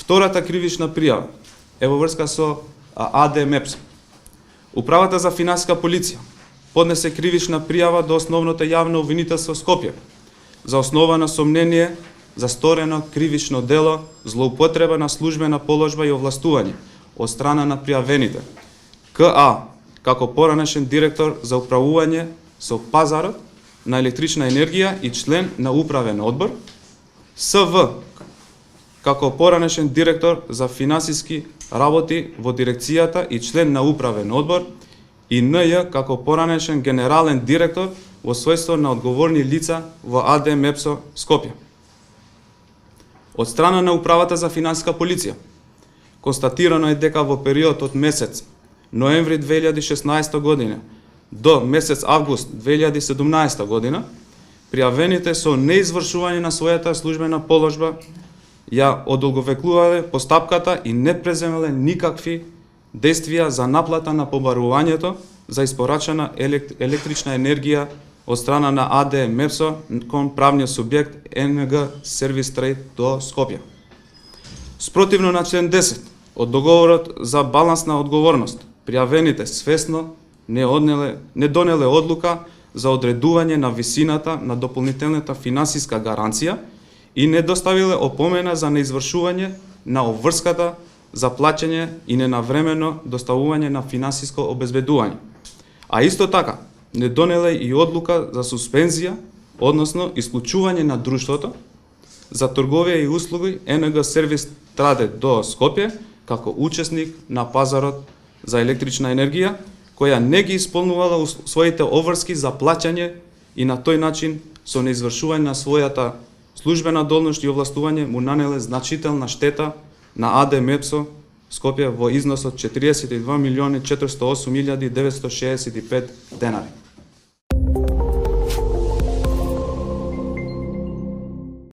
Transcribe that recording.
Втората кривична пријава е во врска со АД МЕПС. Управата за финансиска полиција поднесе кривична пријава до Основното јавно обвинителство Скопје за основа на сомнение за сторено кривично дело злоупотреба на службена положба и овластување од страна на пријавените. КА како поранешен директор за управување со пазарот на електрична енергија и член на управен одбор, СВ како поранешен директор за финансиски работи во дирекцијата и член на управен одбор, и НЈ како поранешен генерален директор во својство на одговорни лица во АД МЕПСО Скопје. Од страна на Управата за финансиска полиција, констатирано е дека во период од месец ноември 2016 година до месец август 2017 година, пријавените со неизвршување на својата службена положба ја одолговеклувале постапката и не преземале никакви действија за наплата на побарувањето за испорачена електрична енергија од страна на АД МЕПСО кон правниот субјект НГ Сервис Трейд до Скопје. Спротивно на член 10 од договорот за балансна одговорност, пријавените свесно не донеле одлука за одредување на висината на дополнителната финансиска гаранција и не доставиле опомена за неизвршување на обврската за плаќање и ненавремено доставување на финансиско обезбедување. А исто така, не донеле и одлука за суспензија, односно исклучување на друштвото за трговија и услуги НГ Сервис Трейд до Скопје како учесник на пазарот за електрична енергија, која не ги исполнувала своите обврски за плаќање и на тој начин со неизвршување на својата службена должност и овластување му нанеле значителна штета на АД МЕПСО Скопје во износ од 42.408.965 денари.